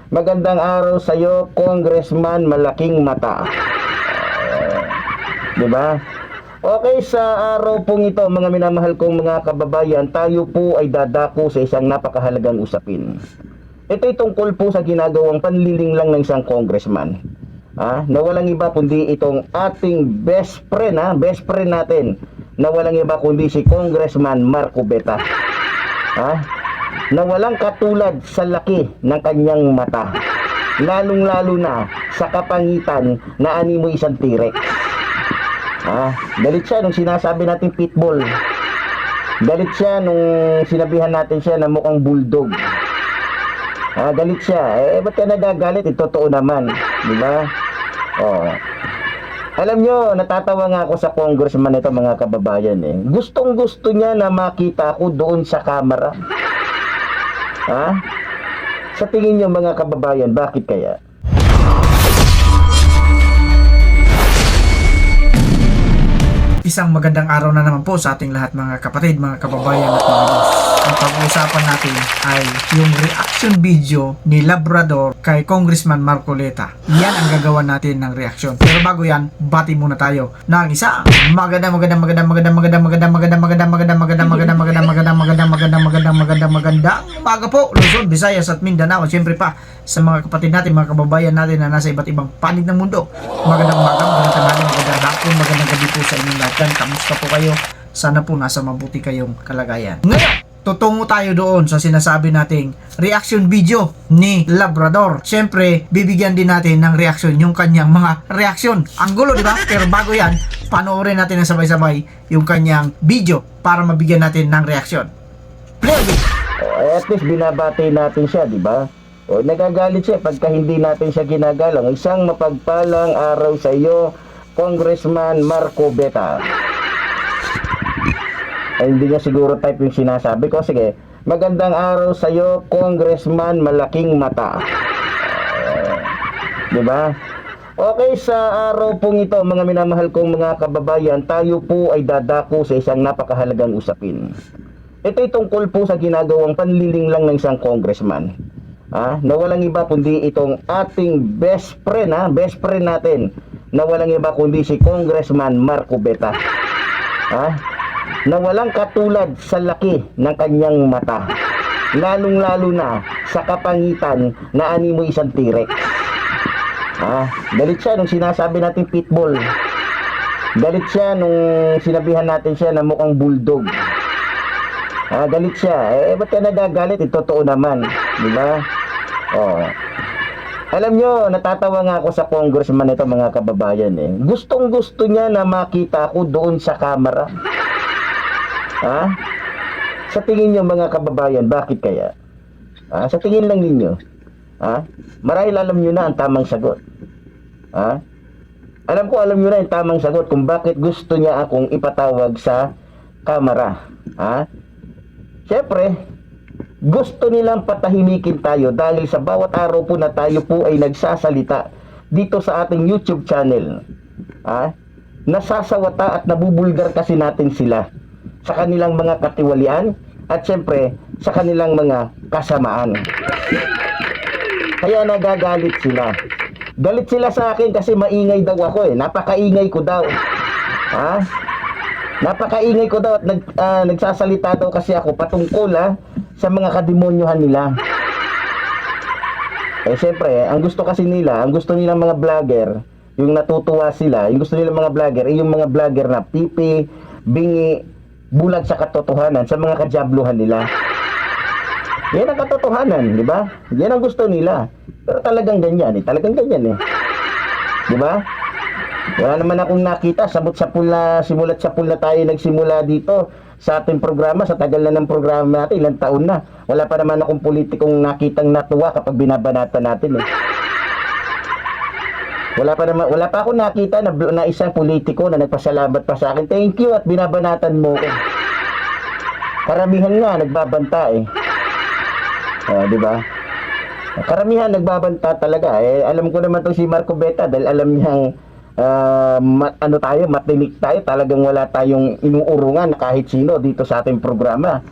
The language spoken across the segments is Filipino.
Magandang araw sa iyo, Congressman Malaking Mata. 'Di ba? Okay, sa araw pong ito, mga minamahal kong mga kababayan, tayo po ay dadako sa isang napakahalagang usapin. Ito'y tungkol po sa ginagawang panlilinglang ng isang congressman. Na walang iba kundi itong ating best friend, best friend natin, na walang iba kundi si Congressman Marco Beta. Na walang katulad sa laki ng kanyang mata, lalong-lalo na sa kapangitan na animo isang T-Rex. Galit siya nung sinasabi natin pitbull. Galit siya nung sinabihan natin siya na mukhang bulldog. Galit siya. Ba't ka nagagalit? Totoo naman, di ba? Alam nyo, natatawa nga ako sa congressman nito, mga kababayan. Gustong gusto niya na makita ako doon sa camera. Sa tingin nyo, mga kababayan, bakit kaya? Isang magandang araw na naman po sa ating lahat, mga kapatid, mga kababayan at mga boss. Ang pag-uusapan natin ay yung reaction video ni Labrador kay Congressman Marcoleta. Yan ang gagawa natin ng reaction. Pero bago yan, bati muna tayo ng isa magandang umaga po, Luzon, Visayas at Mindanao. Siyempre pa sa mga kapatid natin, mga kababayan natin na nasa iba't ibang panig ng mundo. Magandang umaga, magandang tanghali, magandang hapon, magandang gabi po sa inyong lahat. Kamusta po kayo? Sana po nasa mabuti kayong kalagayan. Ngayon, tutungo tayo doon sa sinasabi nating reaction video ni Labrador. Siyempre, bibigyan din natin ng reaction yung kanyang mga reaction. Ang gulo, di ba? Pero bago yan, panoorin natin ng sabay-sabay yung kanyang video para mabigyan natin ng reaction. Play it! At least binabati natin siya, di ba? Nagagalit siya pagka hindi natin siya ginagalang. Isang mapagpalang araw sa iyo, Congressman Marco Beta. Hindi niya siguro type yung sinasabi ko. Sige, magandang araw sa iyo, Congressman Malaking Mata. Diba? Okay, sa araw pong ito, mga minamahal kong mga kababayan, tayo po ay dadako sa isang napakahalagang usapin. Ito'y tungkol po sa ginagawang panlilinglang ng isang congressman. Na walang iba kundi itong ating best friend, best friend natin, na walang iba kundi si Congressman Marco Beta. Na walang katulad sa laki ng kanyang mata, lalong-lalo na sa kapangitan na animo isang T-Rex. Galit siya nung sinasabi natin pitbull. Galit siya nung sinabihan natin siya na mukhang bulldog. Galit siya. Ba't ka nagagalit? Totoo naman, di ba? Alam nyo, natatawa nga ako sa congressman nito, mga kababayan. Gustong gusto niya na makita ako doon sa camera. Sa tingin nyo, mga kababayan, bakit kaya? Sa tingin lang ninyo. Marahil alam nyo na ang tamang sagot. Alam nyo na ang tamang sagot kung bakit gusto niya akong ipatawag sa camera. Siyempre, gusto nilang patahimikin tayo dahil sa bawat araw po na tayo po ay nagsasalita dito sa ating YouTube channel. Nasasawata at nabubulgar kasi natin sila sa kanilang mga katiwalian at siyempre sa kanilang mga kasamaan. Kaya nagagalit sila. Galit sila sa akin kasi maingay daw ako. Napakaingay ko daw. Napakaingay ko daw at nagsasalita daw kasi ako patungkol sa mga kademonyuhan nila. Siyempre, ang gusto kasi nila, ang gusto nilang mga vlogger, yung natutuwa sila, yung gusto nilang mga vlogger, yung mga vlogger na pipi, bingi, bulag sa katotohanan, sa mga kajabluhan nila. Yan ang katotohanan, di ba? Yan ang gusto nila. Pero talagang ganyan, di ba? Wala naman akong nakita, simulat sa pula tayo nagsimula dito sa ating programa, sa tagal na ng programa natin, ilang taon na. Wala pa naman akong politikong nakitang natuwa kapag binabanatan natin. Wala pa akong nakita na isang politiko na nagpasalamat pa sa akin. Thank you at binabanatan mo ko. Karamihan nga nagbabanta di ba? Karamihan nagbabanta talaga. Alam ko naman 'tong si Marco Beta dahil alam niyang matinik tayo, talagang wala tayong inuurungan na kahit sino dito sa ating programa.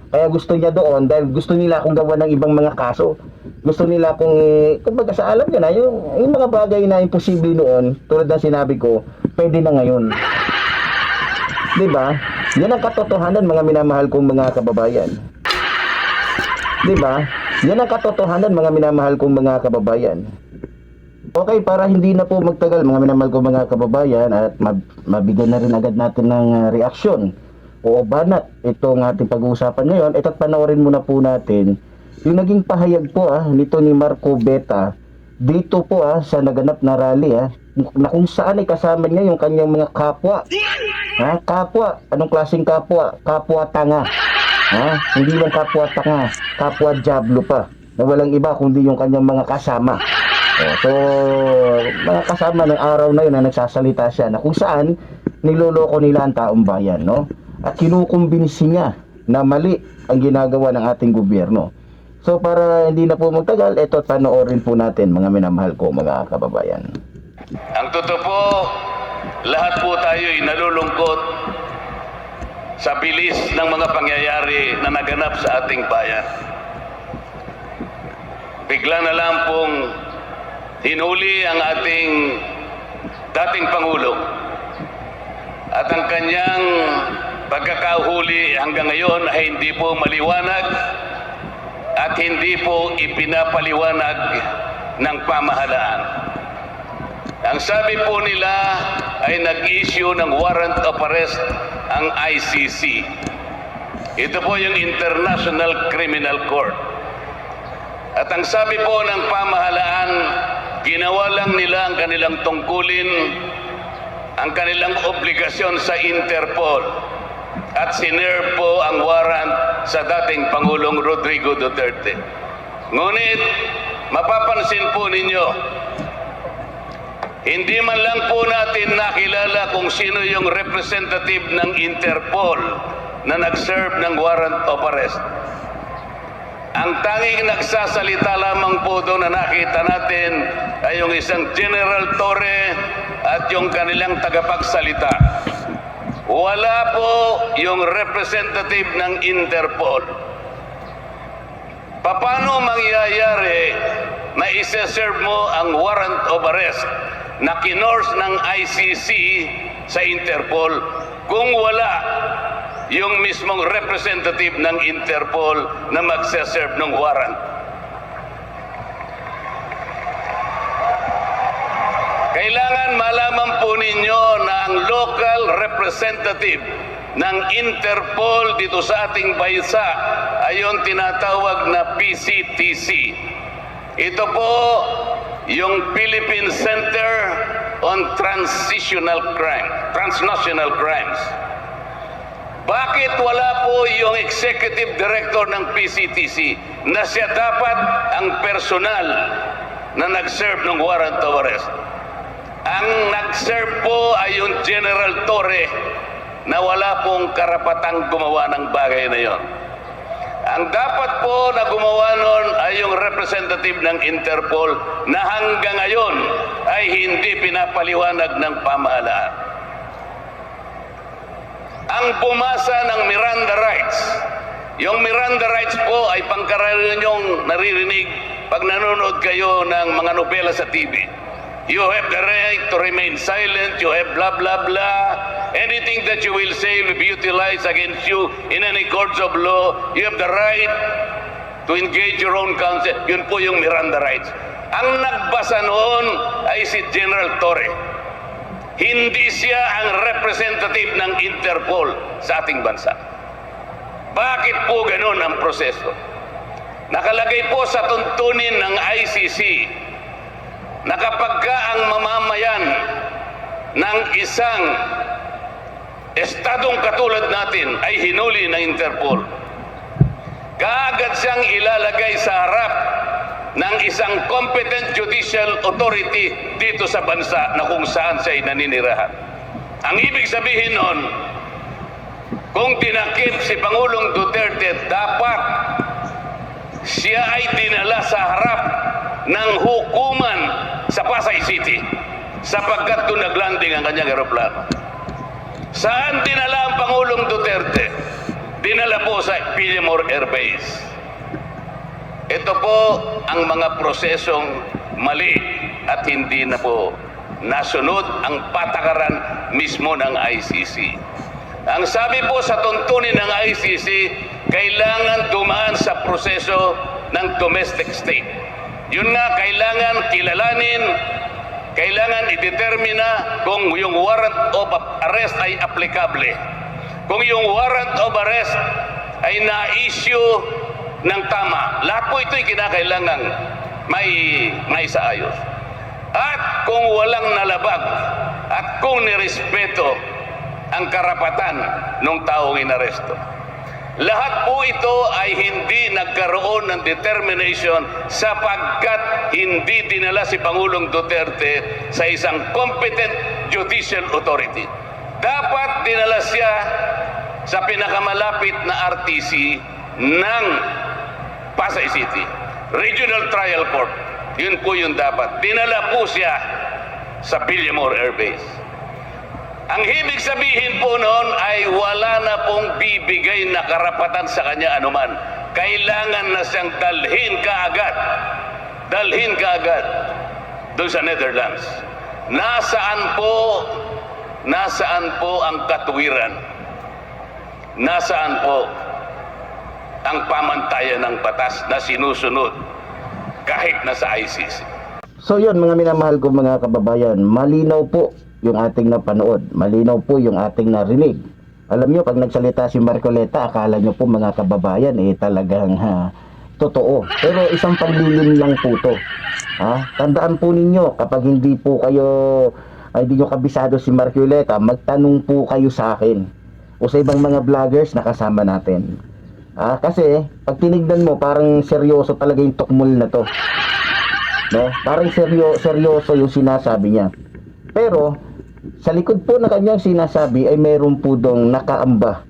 Kaya gusto niya doon dahil gusto nila akong gawa ng ibang mga kaso. Gusto nila akong, kumbaga sa alam niyo na, yung mga bagay na imposible noon, tulad ng sinabi ko, pwede na ngayon. Diba? Yan ang katotohanan, mga minamahal kong mga kababayan. Diba? Yan ang katotohanan, mga minamahal kong mga kababayan. Okay, para hindi na po magtagal, mga minamahal kong mga kababayan, at mabigyan na rin agad natin ng reaksyon o banat itong ating pag-uusapan ngayon. Ito't panoorin muna po natin yung naging pahayag po nito ni Marco Beta dito po sa naganap na rally na kung saan ay kasama niya yung kanyang mga kapwa. Kapwa, anong klaseng kapwa? Kapwa tanga. Hindi lang kapwa tanga, kapwa diablo pa. Na walang iba kundi yung kanyang mga kasama. So, mga kasama ng araw na yun na nagsasalita siya na kung saan niloloko nila ang taong bayan, no? At kinukumbinsi niya na mali ang ginagawa ng ating gobyerno. So, para hindi na po magtagal, ito panoorin po natin, mga minamahal ko, mga kababayan. Ang totoo po, lahat po tayo ay nalulungkot sa bilis ng mga pangyayari na naganap sa ating bayan. Bigla na lang pong hinuli ang ating dating Pangulo at ang kanyang pagkakahuli hanggang ngayon ay hindi po maliwanag at hindi po ipinapaliwanag ng pamahalaan. Ang sabi po nila ay nag-issue ng warrant of arrest ang ICC. Ito po yung International Criminal Court. At ang sabi po ng pamahalaan, ginawa lang nila ang kanilang tungkulin, ang kanilang obligasyon sa Interpol. At sinerve po ang warrant sa dating Pangulong Rodrigo Duterte. Ngunit, mapapansin po ninyo, hindi man lang po natin nakilala kung sino yung representative ng Interpol na nag-serve ng warrant of arrest. Ang tanging nagsasalita lamang po doon na nakita natin ay yung isang General Torre at yung kanilang tagapagsalita. Wala po yung representative ng Interpol. Paano mangyayari na isa-serve mo ang warrant of arrest na kinors ng ICC sa Interpol kung wala yung mismong representative ng Interpol na magse-serve ng warrant? Kailangan malaman po ninyo na ang local representative ng Interpol dito sa ating bansa ay yung tinatawag na PCTC. Ito po yung Philippine Center on Transnational Crimes. Bakit wala po yung executive director ng PCTC na siya dapat ang personal na nag-serve ng warrant of arrest? Ang nag-serve po ay yung General Torre na wala pong karapatang gumawa ng bagay na yon. Ang dapat po na gumawa nun ay yung representative ng Interpol na hanggang ngayon ay hindi pinapaliwanag ng pamahalaan. Ang bumasa ng Miranda Rights, yung Miranda Rights po ay pangkaraniwan yung naririnig pag nanonood kayo ng mga nobela sa TV. You have the right to remain silent, you have blah blah blah. Anything that you will say will be utilized against you in any courts of law. You have the right to engage your own counsel. Yun po yung Miranda Rights. Ang nagbasa noon ay si General Torre. Hindi siya ang representative ng Interpol sa ating bansa. Bakit po ganun ang proseso? Nakalagay po sa tuntunin ng ICC na kapag ka ang mamamayan ng isang estadong katulad natin ay hinuli ng Interpol, kaagad siyang ilalagay sa harap ng isang competent judicial authority dito sa bansa na kung saan siya naninirahan. Ang ibig sabihin nun, kung tinakip si Pangulong Duterte, dapat siya ay dinala sa harap ng hukuman sa Pasay City sapagkat doon naglanding ang kanyang eroplano. Saan dinala ang Pangulong Duterte? dinala po sa Villamor Air Base. Ito po ang mga prosesong mali at hindi na po nasunod ang patakaran mismo ng ICC. Ang sabi po sa tuntunin ng ICC, kailangan dumaan sa proseso ng domestic state. Yun nga, kailangan kilalanin, kailangan idetermina kung yung warrant of arrest ay applicable. Kung yung warrant of arrest ay na-issue ng tama. Lahat po ito'y kinakailangang may saayos. At kung walang nalabag at kung nirespeto ang karapatan ng taong inaresto. Lahat po ito ay hindi nagkaroon ng determination sapagkat hindi dinala si Pangulong Duterte sa isang competent judicial authority. Dapat dinala siya sa pinakamalapit na RTC ng Pasay City, Regional Trial Court. Yun po yung dapat. Dinala po siya sa Villamor Air Base. Ang ibig sabihin po noon ay wala na pong bibigay na karapatan sa kanya anuman. Kailangan na siyang dalhin kaagad doon sa Netherlands. Nasaan po ang katuwiran? Nasaan po ang pamantayan ng batas na sinusunod kahit nasa ICC? So yun, mga minamahal ko mga kababayan, malinaw po yung ating napanood, malinaw po yung ating narinig. Alam nyo, pag nagsalita si Marcoleta, akala nyo po mga kababayan, talagang totoo. Pero isang panlilin lang po to. Tandaan po ninyo, kapag hindi po kayo, hindi nyo kabisado si Marcoleta, magtanong po kayo sa akin o sa ibang mga vloggers na kasama natin. Kasi, pag tinignan mo, parang seryoso talaga yung tukmol na to. No? Parang seryoso yung sinasabi niya. Pero, sa likod po na kanyang sinasabi ay mayroon po dong nakaamba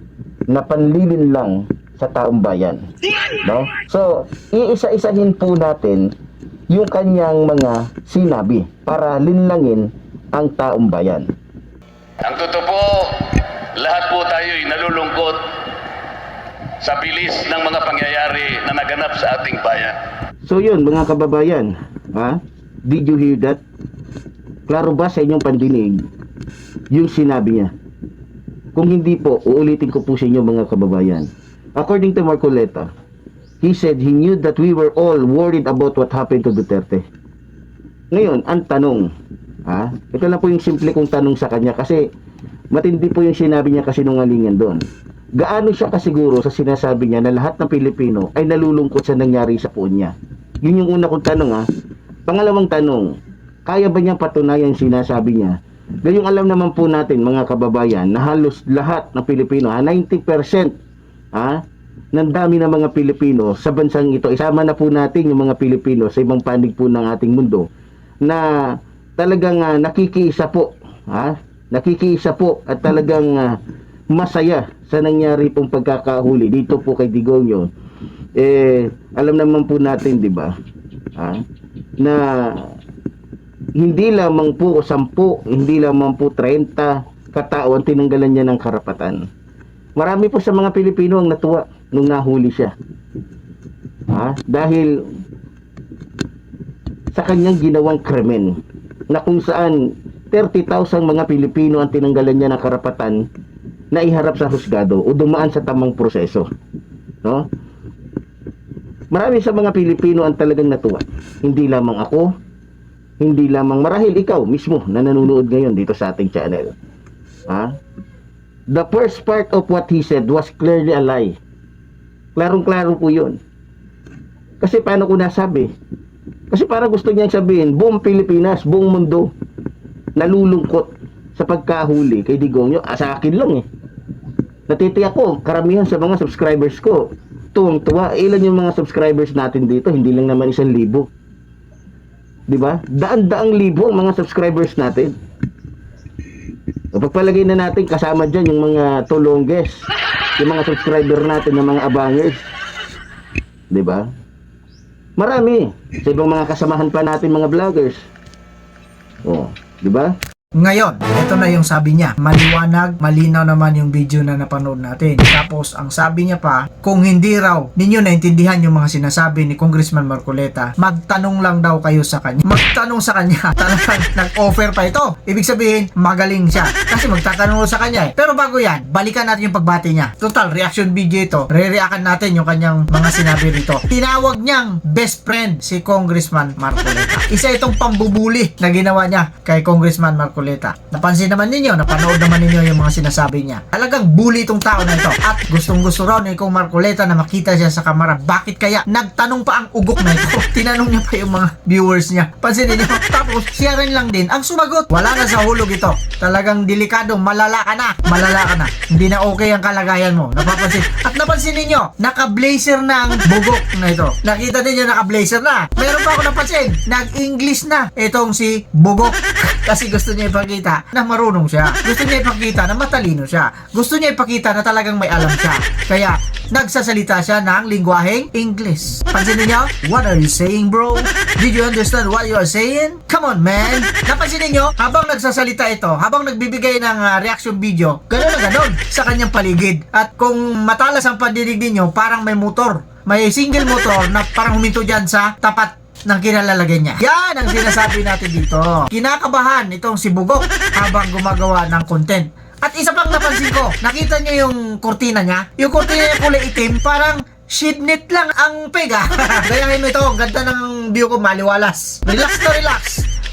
na panlilin lang sa taong bayan. No? So, iisa-isahin po natin yung kanyang mga sinabi para linlangin ang taong bayan. Ang totoo po, lahat po tayo'y nalulungkot sa bilis ng mga pangyayari na naganap sa ating bayan. So yun mga kababayan, did you hear that? Klaro ba sa inyong pandinig yung sinabi niya? Kung hindi po, uulitin ko po sa inyo mga kababayan. According to Marcoleta, he said he knew that we were all worried about what happened to Duterte. Ngayon, ang tanong, ito lang po yung simple kong tanong sa kanya kasi matindi po yung sinabi niya kasinungalingan doon. Gaano siya kasiguro sa sinasabi niya na lahat ng Pilipino ay nalulungkot sa nangyari sa puon niya? Yun yung una kong tanong Pangalawang tanong, kaya ba niyang patunayan sinasabi niya? Gayong alam naman po natin mga kababayan na halos lahat ng Pilipino, 90% ng dami ng mga Pilipino sa bansang ito, isama na po natin yung mga Pilipino sa ibang panig po ng ating mundo na talagang nakikiisa po at talagang masaya sa nangyari pong pagkakahuli dito po kay Digonyo. Alam naman po natin, di ba? Na hindi lamang po 10, hindi lamang po 30 katao ang tinanggalan niya ng karapatan. Marami po sa mga Pilipino ang natuwa nung nahuli siya. Dahil sa kanyang ginawang krimen na kung saan 30,000 mga Pilipino ang tinanggalan niya ng karapatan na iharap sa husgado o dumaan sa tamang proseso. No? Marami sa mga Pilipino ang talagang natuwa. Hindi lamang ako, hindi lamang marahil ikaw mismo na nanonood ngayon dito sa ating channel. The first part of what he said was clearly a lie. Klarong-klaro po yun. Kasi paano ko nasabi? Kasi parang gusto niyang sabihin, buong Pilipinas, buong mundo, nalulungkot sa pagkahuli kay Digonyo. Sa akin lang Natitiyak ko, karamihan sa mga subscribers ko, tuwang-tuwa. Ilan yung mga subscribers natin dito? Hindi lang naman 1,000. Diba? Daan-daang libo ang mga subscribers natin. Pagpalagay na natin, kasama dyan yung mga tulongges, yung mga subscriber natin ng mga abangers. Diba? Marami. Sa ibang mga kasamahan pa natin mga vloggers. Diba? Ngayon, ito na yung sabi niya. Maliwanag, malinaw naman yung video na napanood natin. Tapos, ang sabi niya pa, kung hindi raw ninyo naintindihan yung mga sinasabi ni Congressman Marcoleta, magtanong lang daw kayo sa kanya. Magtanong sa kanya. Talagang nag-offer pa ito. Ibig sabihin, magaling siya. Kasi magtatanong sa kanya eh. Pero bago yan, balikan natin yung pagbati niya. Total, reaction video ito. Re-reactan natin yung kanyang mga sinabi rito. Tinawag niyang best friend si Congressman Marcoleta. Isa itong pambubuli na ginawa niya kay Congressman Marcoleta. Napansin naman ninyo, napanood naman ninyo yung mga sinasabi niya. Talagang bully itong tao na ito. At gustong-gusto raw ni Kong Marcoleta na makita siya sa kamera. Bakit kaya? Nagtanong pa ang ugok na ito. Tinanong niya pa yung mga viewers niya. Pansinin niyo. Tapos, siya rin lang din ang sumagot. Wala na sa hulog ito. Talagang delikadong malala ka na. Malala ka na. Hindi na okay ang kalagayan mo. Napapansin. At napansin ninyo, naka-blazer na ang bugok na ito. Nakita ninyo, naka-blazer na. Meron pa ako napansin. Nag-English na itong si Bugok. Kasi gusto niya ipakita na marunong siya. Gusto niya ipakita na matalino siya. Gusto niya ipakita na talagang may alam siya. Kaya, nagsasalita siya ng lingwaheng English. Pansin niyo? What are you saying, bro? Did you understand what you are saying? Come on, man! Napansin niyo? Habang nagsasalita ito, habang nagbibigay ng reaction video, gano'n na gano'n sa kanyang paligid. At kung matalas ang pandinig ninyo, parang may motor. May single motor na parang huminto dyan sa tapat ng kinalalagay niya. Yan ang sinasabi natin dito. Kinakabahan itong si Bugok habang gumagawa ng content. At isa pang napansin ko, nakita niyo yung kurtina niya? Yung kurtina niya kulay itim, parang sheetnet lang ang pega. Gayahin mo ito, ganda ng view ko, maliwalas. Relax to relax.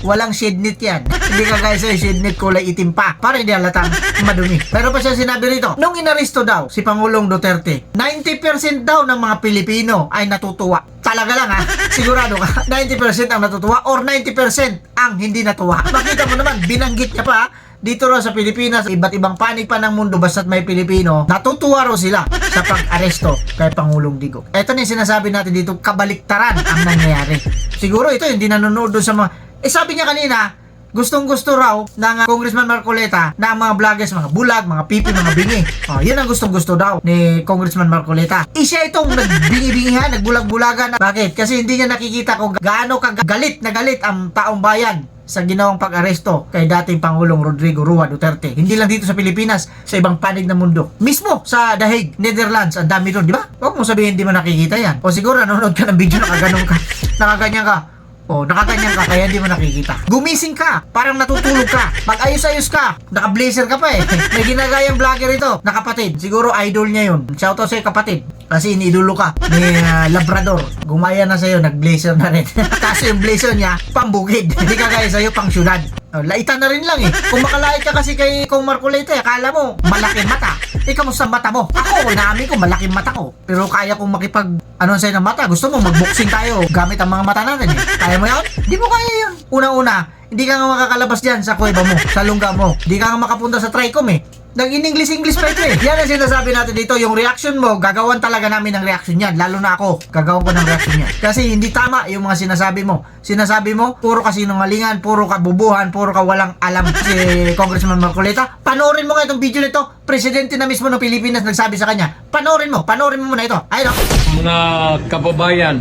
Walang sheetnet yan. Hindi ka guys ay sheetnet kulay itim pa. Para hindi halatang madumi. Pero pa siya sinabi rito, nung inaresto daw si Pangulong Duterte, 90% daw ng mga Pilipino ay natutuwa. Talaga lang ha, sigurado ka, 90% ang natutuwa or 90% ang hindi natuwa. Makita mo naman, binanggit niya pa dito raw sa Pilipinas, iba't ibang panig pa ng mundo basta't may Pilipino, natutuwa raw sila sa pag-aresto kay Pangulong Digong. Ito na yung sinasabi natin dito, kabaliktaran ang nangyayari. Siguro ito yung hindi nanonood doon sa mga... sabi niya kanina, gustong-gusto raw ng Congressman Marcoleta na mga vloggers, mga bulag, mga pipi, mga bingi. Yun ang gustong-gusto daw ni Congressman Marcoleta. Isa itong nagbingi-bingihan, nagbulag-bulagan. Bakit? Kasi hindi niya nakikita kung gaano kagalit na galit ang taong bayan sa ginawang pag-aresto kay dating Pangulong Rodrigo Roa Duterte. Hindi lang dito sa Pilipinas, sa ibang panig ng mundo. Mismo sa The Hague, Netherlands, ang dami doon, di ba? Huwag mo sabihin hindi mo nakikita yan. O siguro nanonood ka ng video, nakaganong ka, nakaganyan ka. O, nakaganyan ka, kaya hindi mo nakikita. Gumising ka, parang natutulog ka. Mag-ayos-ayos ka, naka-blazer ka pa eh. May ginagayang vlogger ito, nakapatid. Siguro idol niya yun. Shoutout sa'yo kapatid. Kasi iniidolo ka ni Labrador. Gumaya na sa'yo, nag-blazer na rin. Kasi yung blazer niya, pambukid. Hindi ka gaya sa'yo, pang syudad. Laitan na rin lang eh. Kung makalait ka kasi kay Kong Marcoleta, akala mo, malaking mata. Kamusta mata mo? Ako, inamin ko, malaking mata ko. Pero kaya kong ano sa'yo ng mata. Gusto mo, mag-boxing tayo gamit ang mga mata natin eh. Kaya mo yun? Di mo kaya yun. Una-una, hindi ka nga makakalabas dyan sa kuweba mo, sa lungga mo. Hindi ka nga makapunta sa Tricom eh. Nag-in-English pa ito eh. Yan ang sinasabi natin dito. Yung reaction mo, gagawan talaga namin ng reaction yan. Lalo na ako, gagawan ko ng reaction yan. Kasi hindi tama yung mga sinasabi mo. Sinasabi mo, puro kasinungalingan, puro kabubuhan, puro ka walang alam si Congressman Marcoleta. Panoorin mo nga itong video nito. Presidente na mismo ng Pilipinas nagsabi sa kanya. Panoorin mo muna ito. Ayun o. Mga kababayan,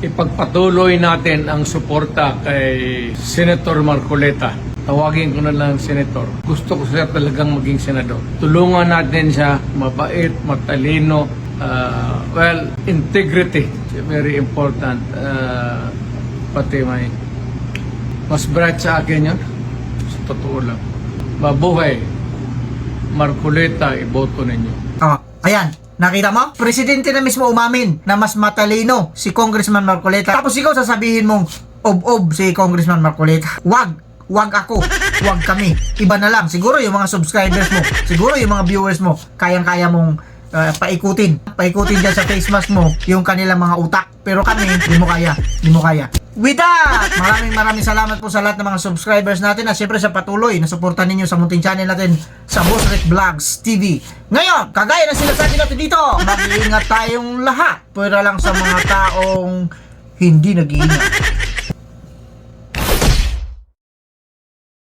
ipagpatuloy natin ang suporta kay Senator Marcoleta. Tawagin ko na lang Senator. Gusto ko siya talagang maging senador. Tulungan natin siya, mabait, matalino, integrity, very important. Pati may mas bright sa akin yun. Sa totoo lang. Mabuhay, Marcoleta, iboto ninyo. Ayan. Nakita mo? Presidente na mismo umamin na mas matalino si Congressman Marcoleta. Tapos ikaw sasabihin mong ob-ob si Congressman Marcoleta. Wag ako, wag kami. Iba na lang. Siguro yung mga subscribers mo, siguro yung mga viewers mo, kayang-kaya mong paikutin dyan sa face mask mo yung kanilang mga utak. Pero kami, di mo kaya. With that, maraming salamat po sa lahat ng mga subscribers natin at syempre sa patuloy na suportan ninyo sa munting channel natin sa Boss Rick Vlogs TV. Ngayon, kagaya ng sinasabi natin dito, mag-iingat tayong lahat. Pwera lang sa mga taong hindi nag-iingat.